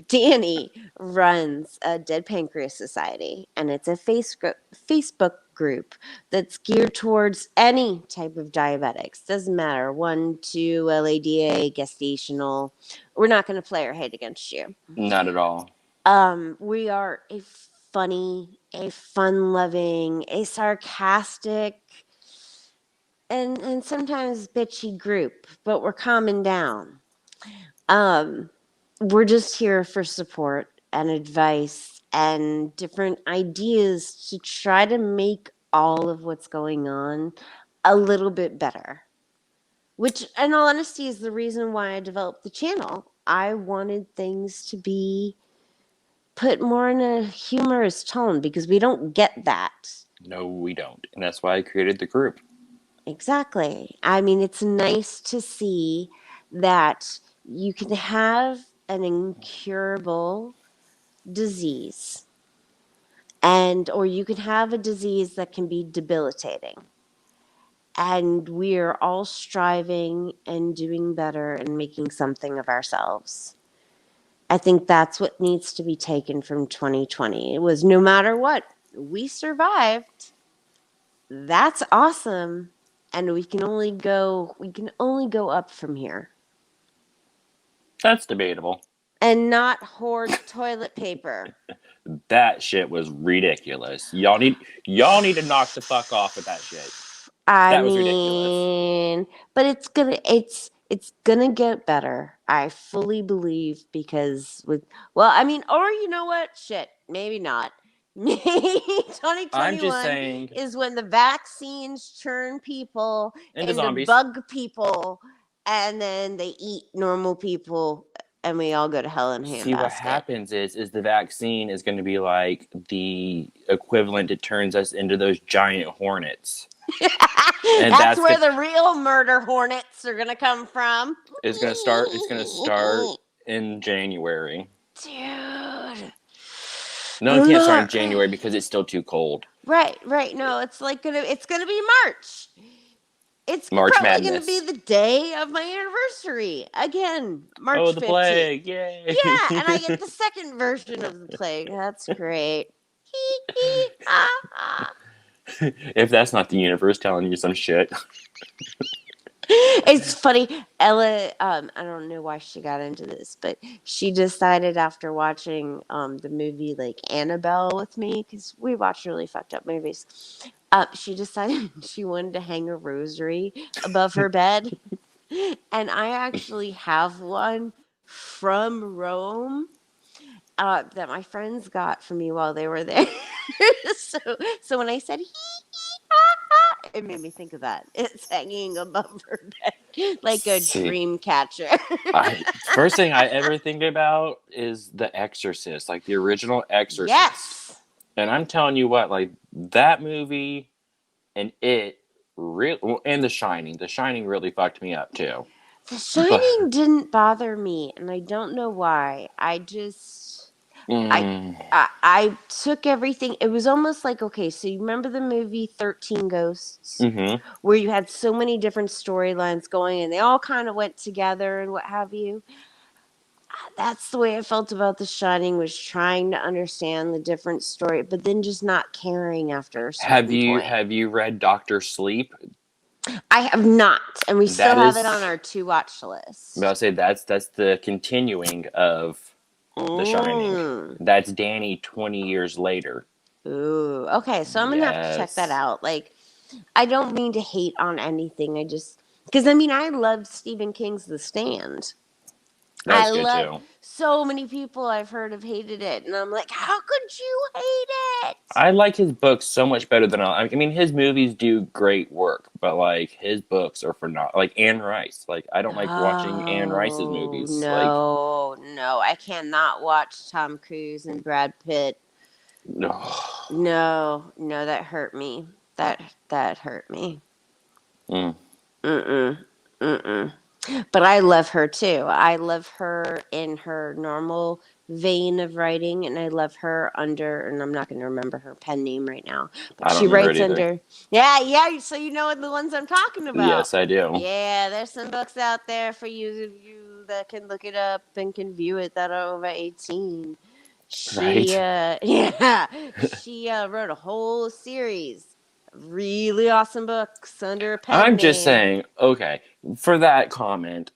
Danny runs a Dead Pancreas Society, and it's a Facebook group that's geared towards any type of diabetics. Doesn't matter, 1, 2, LADA, gestational. We're not going to play our hate against you. Not at all. We are a funny, a fun loving, a sarcastic, and sometimes bitchy group, but we're calming down. Um, we're just here for support and advice and different ideas to try to make all of what's going on a little bit better. Which, in all honesty, is the reason why I developed the channel. I wanted things to be put more in a humorous tone because we don't get that. No, we don't. And that's why I created the group. Exactly. I mean, it's nice to see that you can have an incurable disease, and or you can have a disease that can be debilitating, and we're all striving and doing better and making something of ourselves. I think that's what needs to be taken from 2020. It was, no matter what, we survived. That's awesome. And we can only go up from here. That's debatable. And not hoard toilet paper. That shit was ridiculous. Y'all need to knock the fuck off with that shit. I That was ridiculous. mean, but It's gonna get better. I fully believe because well, I mean, or you know what? Shit, maybe not. Maybe I'm just 2021 saying, is when the vaccines turn people into into zombies. bug people and then they eat normal people and we all go to hell in a See, what handbasket. happens is the vaccine is going to be like the equivalent. It turns us into those giant hornets, and That's that's where good. the real murder hornets are gonna come from. It's going to start. It's going to start in January. Dude. No, it I'm can't start in not January because it's still too cold. right. No, it's gonna be March. It's March probably gonna be Madness. the day of my anniversary. Again, Oh, March the 15th. plague! Yay! Yeah, and I get the second version of the plague. That's great. Hee hee ha ha. If that's not the universe telling you some shit. It's funny. Ella, I don't know why she got into this, but she decided after watching the movie like Annabelle with me, because we watch really fucked up movies. She decided she wanted to hang a rosary above her bed, and I actually have one from Rome that my friends got for me while they were there. so, so when I said it made me think of that. It's hanging above her bed like a See, dream catcher. I first thing I ever think about is The Exorcist, like the original Exorcist. Yes. And I'm telling you what, like that movie and it really, and The Shining. The Shining really fucked me up too. The But Shining didn't bother me, and I don't know why. I mm, I took everything. It was almost like, okay, so you remember the movie 13 Ghosts, mm-hmm. where you had so many different storylines going and they all kind of went together and what have you. That's the way I felt about The Shining, was trying to understand the different story, but then just not caring after a Have certain you point. have you read Doctor Sleep? I have not, and we still That have it on is, our to watch I'll list. say that's the continuing of The Shining. Mm. That's Danny 20 years later. Ooh. Okay, so I'm gonna have to check that Yes, out. Like, I don't mean to hate on anything. I just because I mean I love Stephen King's The Stand. I that's good love too. so many people I've heard have hated it, and I'm like, how could you hate it? I like his books so much better than I mean, his movies do great work, but like his books are for not like Anne Rice. Like I don't like watching Anne Rice's No, movies. Like no. I cannot watch Tom Cruise and Brad Pitt. no, No, that hurt me. That hurt me. mm, Mm-mm. Mm-mm. But I love her too. I love her in her normal vein of writing, and I love her under, and I'm not going to remember her pen name right now, but I don't she remember it writes either. under, yeah, so you know the ones I'm talking about. Yes, I do. Yeah, there's some books out there for you that can look it up and can view it that are over 18. She, Right. yeah, she wrote a whole series of really awesome books under a pen I'm just name. saying. Okay, for that comment,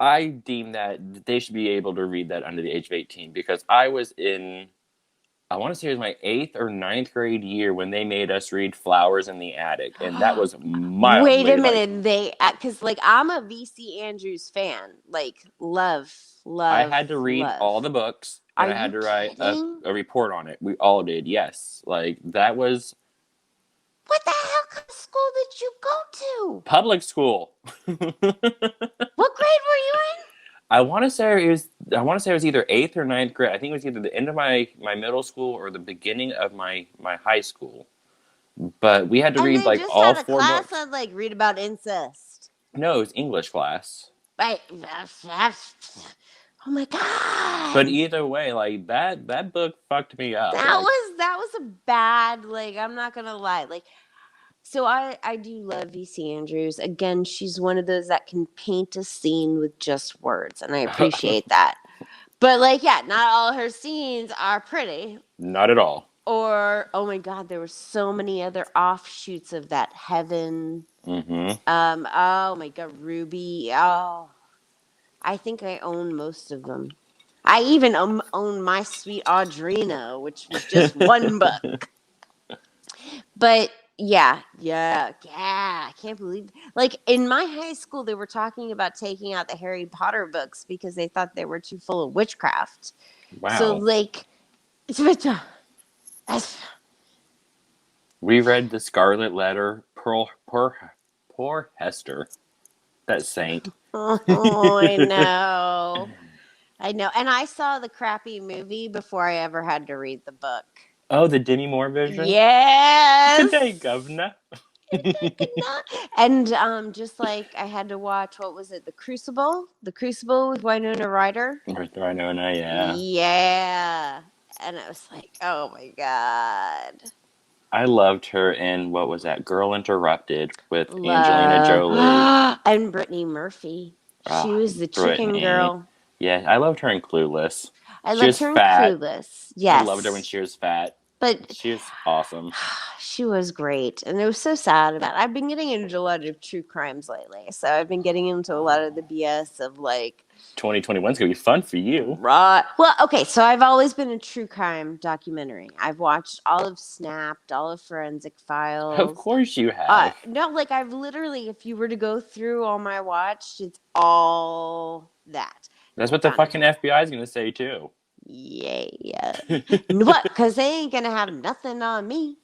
I deem that they should be able to read that under the age of 18 because I was in, I want to say it was my eighth or ninth grade year when they made us read Flowers in the Attic, and that was Wait a mildly like minute, because like I'm a VC Andrews fan, like love, I love, had to read love. all the books Are and I had you to write kidding? a report on it. We all did, yes. Like that was What the hell kind of school did you go to? public school. What grade were you I want to say it was. I want to say it was either eighth or ninth grade. I think it was either the end of my middle school or the beginning of my high school. But we had to in? And read they like just all had a four class books. on like read about incest. No, it was English class. Right. Oh my But god. either way, like that book fucked me up. That Like was that was a bad, like, I'm not gonna lie. Like, so I do love VC Andrews. Again, she's one of those that can paint a scene with just words, and I appreciate that. But like, yeah, not all her scenes are pretty. not at all. Or oh my god, there were so many other offshoots of that. Heaven. Mm-hmm. Oh my god, Ruby. Oh, I think I own most of them. I even own My Sweet Audrina, which was just one book. But Yeah. I can't believe, like, in my high school, they were talking about taking out the Harry Potter books because they thought they were too full of witchcraft. So, Wow. like, We read The Scarlet Letter. Poor Hester. That saint. oh, I know. I know. And I saw the crappy movie before I ever had to read the book. Oh, the Demi Moore version? Good day, Yes. governor. And just like I had to watch, what was it, The Crucible with Winona Ryder. With Winona, yeah. Yeah. And I was like, oh my God. I loved her in, what was that? Girl Interrupted with Angelina Love. Jolie. And Brittany Murphy. She Ah, was the chicken Brittany. girl. Yeah, I loved her in Clueless. I She loved was her in fat. Clueless. I loved her when Yes. she was fat. But She was awesome. she was great. And it was so sad about it. I've been getting into a lot of true crimes lately. So I've been getting into a lot of the BS of like, 2021 is going to be fun for you. right. Well, okay. So I've always been a true crime documentary. I've watched all of Snapped, all of Forensic Of Files. course you have. No, like I've literally, if you were to go through all my watched, it's all that. That's I've what the done. fucking FBI is going to say, too. Yeah. What? Because they ain't going to have nothing on me.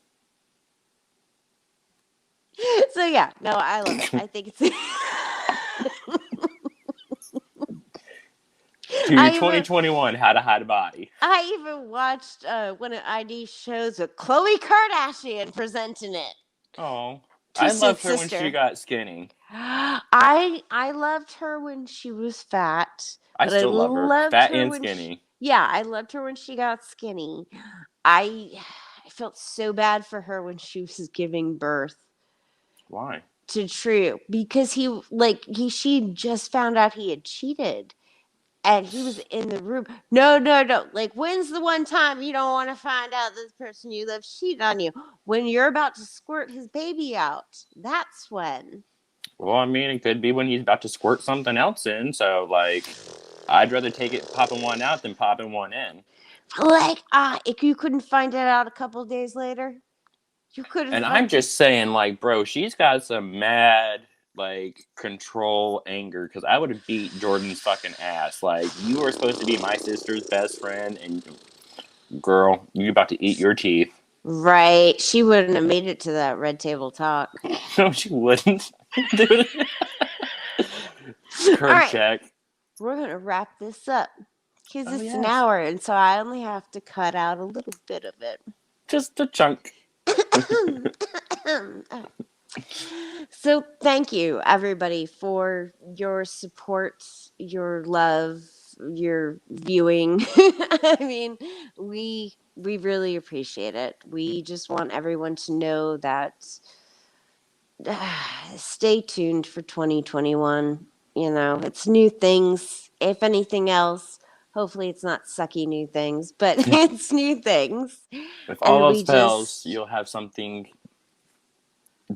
So yeah, no, I love it. I think it's. To I even 2021, how to hide a body. I even watched one of ID shows with Khloe Kardashian presenting it. Oh, I Twisted loved her when she Sister. got skinny. I loved her when she was fat, I but I still love her, loved fat her and when she, skinny. yeah, I loved her when she got skinny. I I felt so bad for her when she was giving birth Why? to True because she just found out he had cheated. And he was in the room. No. Like, when's the one time you don't want to find out this person you love cheated on you? When you're about to squirt his baby out. That's when. Well, I mean, it could be when he's about to squirt something else in. So, like, I'd rather take it popping one out than popping one in. Like, if you couldn't find it out a couple days later, you couldn't And I'm find. just saying, like, bro, she's got some mad, like, control anger because I would have beat Jordan's fucking ass. Like, you were supposed to be my sister's best friend, and girl, you about to eat your teeth. Right. She wouldn't have made it to that red table talk. No, she wouldn't. All Curb right. check. We're going to wrap this up because Oh, it's an yes. hour. And so I only have to cut out a little bit of it. Just a chunk. So thank you everybody for your support, your love, your viewing. I mean, we really appreciate it. We just want everyone to know that stay tuned for 2021. You know, it's new things. If anything else, hopefully it's not sucky new things, but it's new things. If And all else we fails, just you'll have something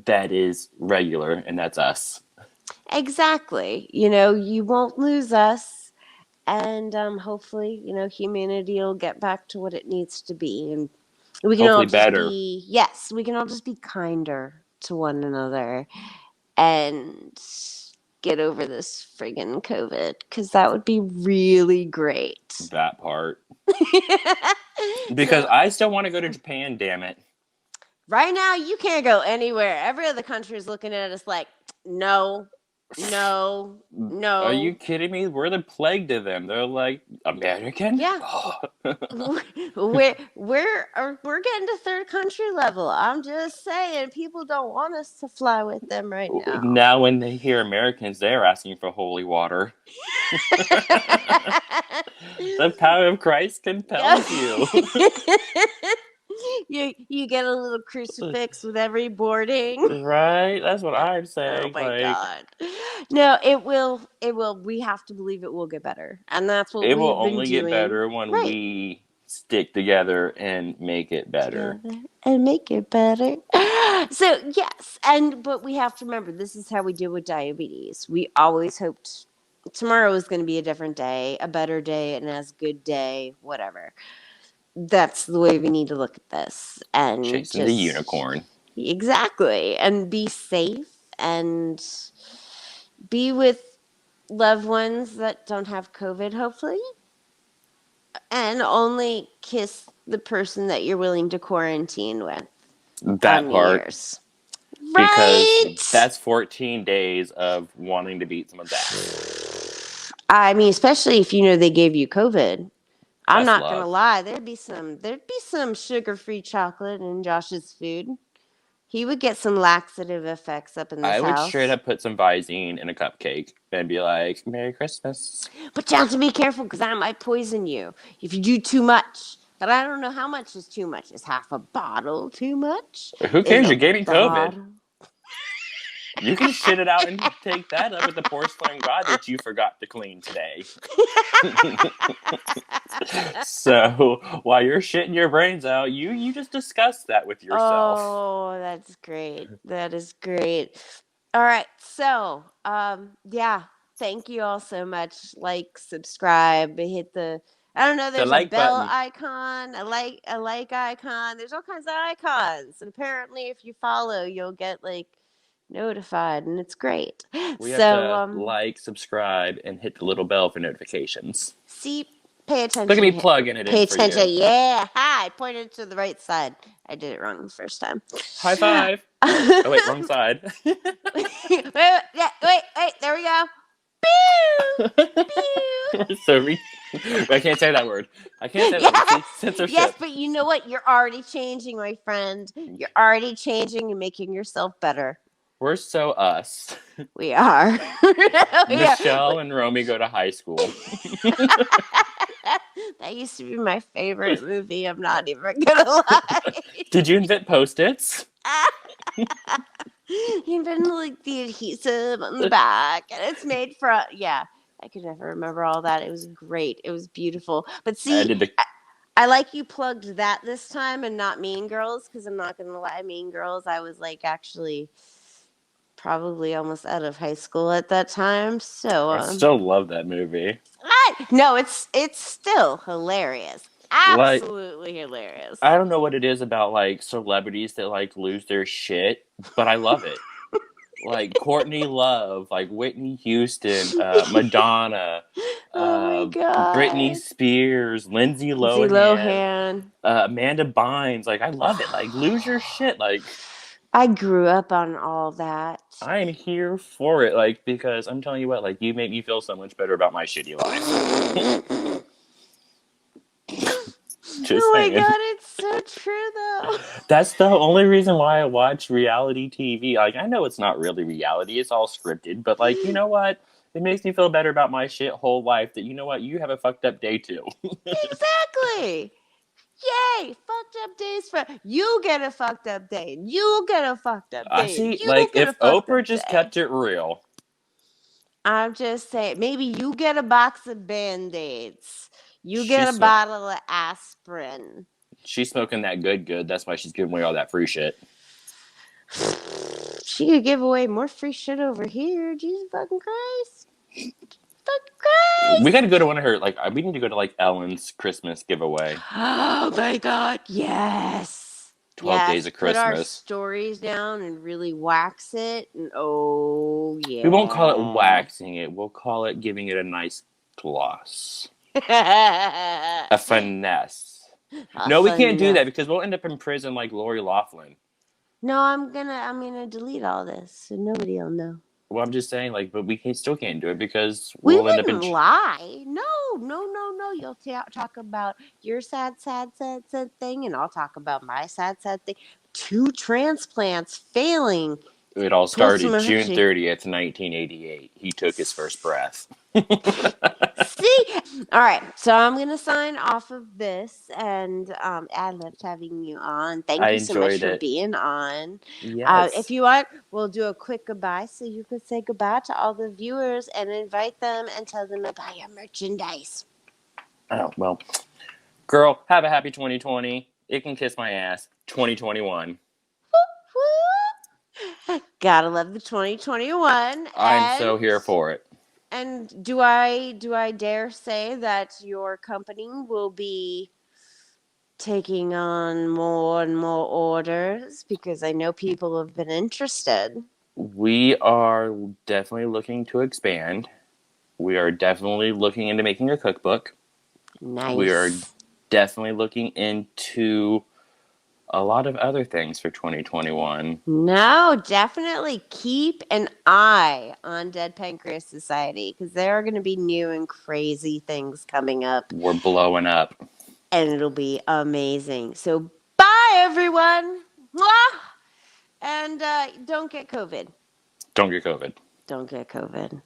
that is regular, and that's us. exactly, you know, you won't lose us. And hopefully, you know, humanity will get back to what it needs to be. And we can all Hopefully just better. be, yes, we can all just be kinder to one another and get over this friggin' COVID because that would be really great. That part. Because So, I still want to go to Japan, damn it. right now, you can't go anywhere. Every other country is looking at us like, no, no, Are you no. kidding me? We're the plague to them. They're like, American? Yeah, we're getting to third country level. I'm just saying, people don't want us to fly with them right now. Now, when they hear Americans, they're asking for holy water. The power of Christ compels you. you get a little crucifix with every boarding. Right? That's what I'm Oh saying. my Like, god. No, it will we have to believe it will get better. And that's what it will we've been only get doing. better when Right. we stick together and make it better. Together and make it better. So yes, but we have to remember this is how we deal with diabetes. We always hoped tomorrow is going to be a different day, a better day, an as good day, whatever. That's the way we need to look at this, and Chasing the just unicorn. Exactly. And be safe and be with loved ones that don't have COVID, hopefully. And only kiss the person that you're willing to quarantine with That on New part, Year's. because Right? that's 14 days of wanting to beat someone's ass. I mean, especially if you know they gave you COVID. I'm That's not gonna love. lie, there'd be some sugar-free chocolate in Josh's food. He would get some laxative effects up in this I would straight house. up put some Visine in a cupcake and be like, Merry Christmas. But you have to be careful because I might poison you if you do too much. But I don't know how much is too much. Is half a bottle too much? Who Is cares? a You're getting COVID. bottle? You can shit it out and take that up with the porcelain god that you forgot to clean today. So while you're shitting your brains out, you just discuss that with yourself. Oh, that's great. That is great. All right. So, yeah, thank you all so much. Like, subscribe, hit the I don't know, The there's a like bell button. icon, a like icon. There's all kinds of icons. And apparently if you follow, you'll get like notified and it's great. We have So, to like, subscribe, and hit the little bell for notifications. see, pay Look at me attention. plugging it Pay in for attention. you. Yeah. Hi. I pointed to the right side. I did it wrong the first time. High five. Oh wait, wrong side. wait. There we go. Pew! Pew! So I can't say that word. I can't say that word. Yeah. See, Yes, censorship. but you know what? You're already changing, my friend. You're already changing and making yourself better. We're so us. We are. We are. Michelle and Romy go to high school. That used to be my favorite movie. I'm not even gonna lie. Did you invent Post-its? He invented like the adhesive on the back, and it's made from yeah. I could never remember all that. It was great. It was beautiful. But I see, did the. I like you plugged that this time and not Mean Girls because I'm not gonna lie, Mean Girls. I was like actually probably almost out of high school at that time. So I still love that movie. no, it's still hilarious. Like, Absolutely hilarious. I don't know what it is about like celebrities that like lose their shit, but I love it. Like Courtney Love, like Whitney Houston, Madonna, Oh my Britney god. Spears, Lindsay Lindsay Lohan, Lohan. Amanda Bynes. Like I love it. Like lose your shit. Like I grew up on all that. I am here for it. Like because I'm telling you what, like you make me feel so much better about my shitty life. Just Oh my saying. god, it's so true though. That's the only reason why I watch reality TV. Like, I know it's not really reality, it's all scripted, but, like, you know what? It makes me feel better about my shit whole life that, you know what? You have a fucked up day too. Exactly. Yay! Fucked up days for you get a fucked up day. You get a fucked up I day. see, You like, get a if fucked up Oprah just day. kept it real, I'm just saying, maybe you get a box of band-aids. You get she's, a sm- bottle of aspirin. she's smoking that good. That's why she's giving away all that free shit. She could give away more free shit over here. Jesus fucking Christ. Fucking Christ. We gotta go to one of her, like, we need to go to, like, Ellen's Christmas giveaway. Oh my god, yes. 12 Days Yes, of put our Christmas. stories down and really wax it. And oh, We won't call it yeah. waxing it, we'll call it giving it a nice gloss. A A finesse. No, we can't do finesse. that because we'll end up in prison like Lori Laughlin. No, I'm gonna delete all this so nobody'll know. Well, I'm just saying, like, but still can't do it because We we'll end up in. wouldn't lie. No, no, no, no. You'll talk about your sad thing, and I'll talk about my sad thing. Two transplants failing. It all Plus, started June 30th, 1988. He took his first breath. see, all right. So I'm gonna sign off of this, and I loved having you on. Thank I you so much enjoyed for it. being on. If Yes. you want, we'll do a quick goodbye, so you could say goodbye to all the viewers and invite them and tell them about your merchandise. Oh, well. Girl, have a happy 2020. It can kiss my ass. 2021. Gotta love the 2021. I'm so here for it. And do I dare say that your company will be taking on more and more orders because I know people have been interested. We are definitely looking to expand. We are definitely looking into making a cookbook. We are Nice. definitely looking into a lot of other things for 2021. No, definitely keep an eye on Dead Pancreas Society because there are going to be new and crazy things coming up We're blowing up. and it'll be amazing. So, bye everyone. Mwah! And don't get COVID. Don't get COVID. Don't get COVID.